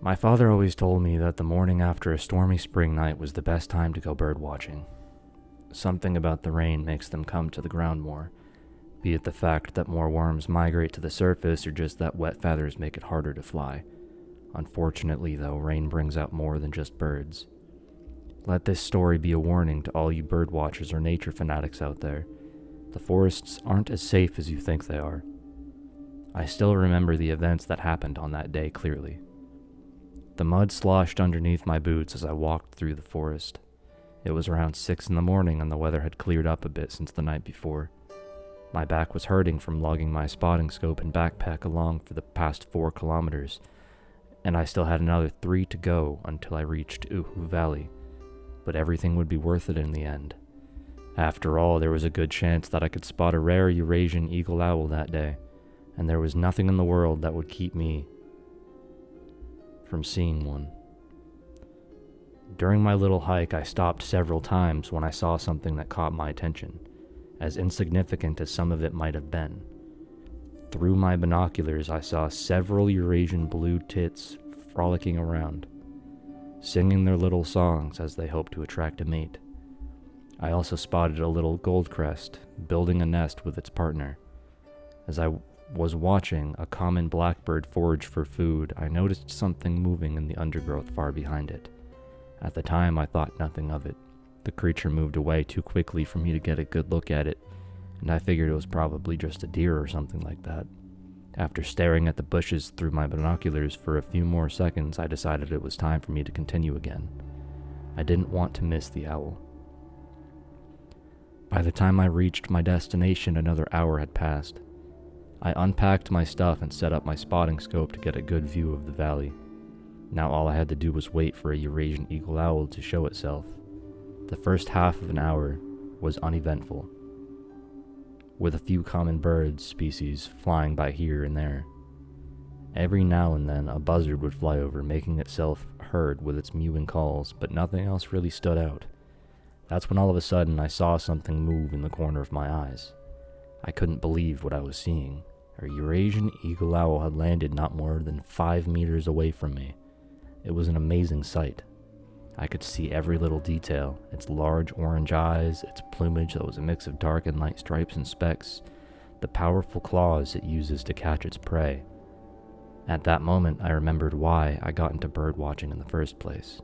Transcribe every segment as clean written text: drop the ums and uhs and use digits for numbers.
My father always told me that the morning after a stormy spring night was the best time to go birdwatching. Something about the rain makes them come to the ground more, be it the fact that more worms migrate to the surface or just that wet feathers make it harder to fly. Unfortunately, though, rain brings out more than just birds. Let this story be a warning to all you birdwatchers or nature fanatics out there. The forests aren't as safe as you think they are. I still remember the events that happened on that day clearly. The mud sloshed underneath my boots as I walked through the forest. It was around 6 in the morning and the weather had cleared up a bit since the night before. My back was hurting from lugging my spotting scope and backpack along for the past 4 kilometers, and I still had another 3 to go until I reached Uhu Valley, but everything would be worth it in the end. After all, there was a good chance that I could spot a rare Eurasian eagle owl that day, and there was nothing in the world that would keep me from seeing one. During my little hike, I stopped several times when I saw something that caught my attention, as insignificant as some of it might have been. Through my binoculars, I saw several Eurasian blue tits frolicking around, singing their little songs as they hoped to attract a mate. I also spotted a little goldcrest building a nest with its partner. As I was watching a common blackbird forage for food, I noticed something moving in the undergrowth far behind it. At the time, I thought nothing of it. The creature moved away too quickly for me to get a good look at it, and I figured it was probably just a deer or something like that. After staring at the bushes through my binoculars for a few more seconds, I decided it was time for me to continue again. I didn't want to miss the owl. By the time I reached my destination, another hour had passed. I unpacked my stuff and set up my spotting scope to get a good view of the valley. Now all I had to do was wait for a Eurasian eagle owl to show itself. The first half of an hour was uneventful, with a few common bird species flying by here and there. Every now and then a buzzard would fly over, making itself heard with its mewing calls, but nothing else really stood out. That's when all of a sudden I saw something move in the corner of my eyes. I couldn't believe what I was seeing. A Eurasian eagle owl had landed not more than 5 meters away from me. It was an amazing sight. I could see every little detail, its large orange eyes, its plumage that was a mix of dark and light stripes and specks, the powerful claws it uses to catch its prey. At that moment, I remembered why I got into birdwatching in the first place.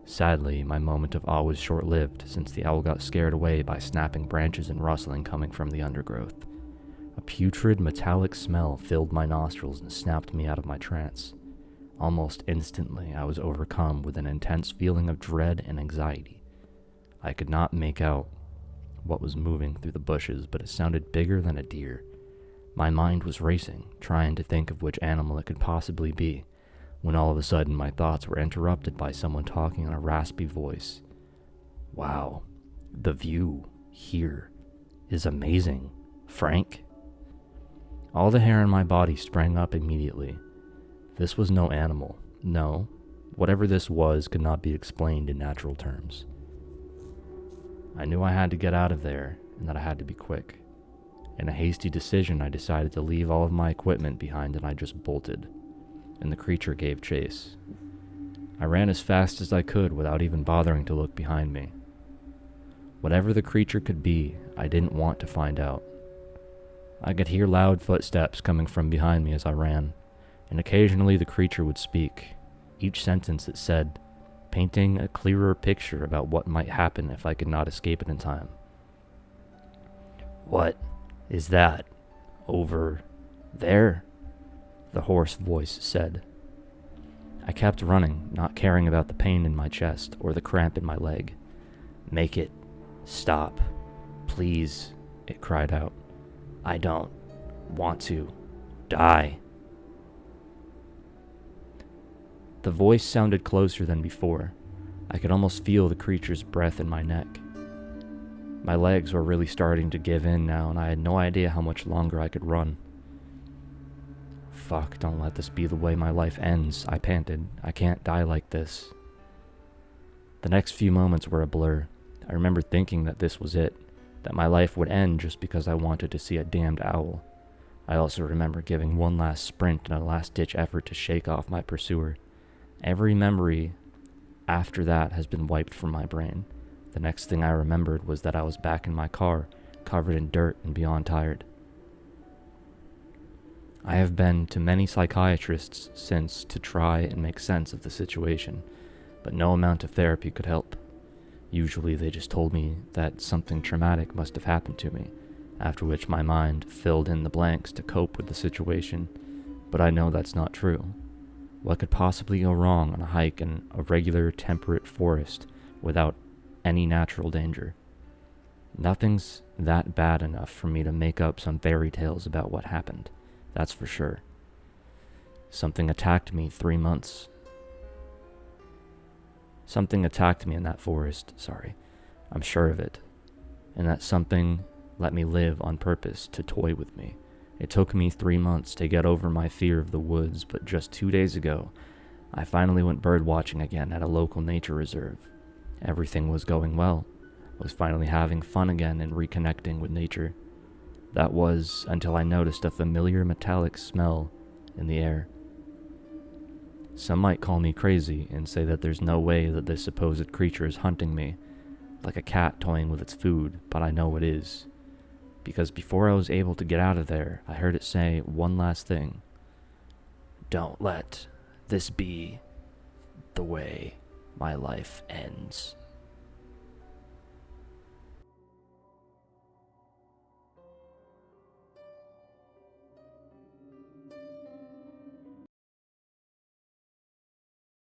Sadly, my moment of awe was short-lived, since the owl got scared away by snapping branches and rustling coming from the undergrowth. A putrid, metallic smell filled my nostrils and snapped me out of my trance. Almost instantly, I was overcome with an intense feeling of dread and anxiety. I could not make out what was moving through the bushes, but it sounded bigger than a deer. My mind was racing, trying to think of which animal it could possibly be, when all of a sudden my thoughts were interrupted by someone talking in a raspy voice. "Wow, the view here is amazing, Frank." All the hair on my body sprang up immediately. This was no animal. No, whatever this was could not be explained in natural terms. I knew I had to get out of there, and that I had to be quick. In a hasty decision, I decided to leave all of my equipment behind, and I just bolted, and the creature gave chase. I ran as fast as I could without even bothering to look behind me. Whatever the creature could be, I didn't want to find out. I could hear loud footsteps coming from behind me as I ran, and occasionally the creature would speak. Each sentence it said, painting a clearer picture about what might happen if I could not escape it in time. "What is that over there?" the hoarse voice said. I kept running, not caring about the pain in my chest or the cramp in my leg. "Make it stop, please," it cried out. "I don't want to die." The voice sounded closer than before. I could almost feel the creature's breath in my neck. My legs were really starting to give in now, and I had no idea how much longer I could run. "Fuck, don't let this be the way my life ends," I panted. "I can't die like this." The next few moments were a blur. I remember thinking that this was it, that my life would end just because I wanted to see a damned owl. I also remember giving one last sprint in a last-ditch effort to shake off my pursuer. Every memory after that has been wiped from my brain. The next thing I remembered was that I was back in my car, covered in dirt and beyond tired. I have been to many psychiatrists since to try and make sense of the situation, but no amount of therapy could help. Usually they just told me that something traumatic must have happened to me, after which my mind filled in the blanks to cope with the situation, but I know that's not true. What could possibly go wrong on a hike in a regular temperate forest without any natural danger? Nothing's that bad enough for me to make up some fairy tales about what happened, that's for sure. Something attacked me in that forest, I'm sure of it. And that something let me live on purpose to toy with me. It took me 3 months to get over my fear of the woods, but just 2 days ago, I finally went birdwatching again at a local nature reserve. Everything was going well. I was finally having fun again and reconnecting with nature. That was until I noticed a familiar metallic smell in the air. Some might call me crazy and say that there's no way that this supposed creature is hunting me, like a cat toying with its food, but I know it is. Because before I was able to get out of there, I heard it say one last thing. "Don't let this be the way my life ends."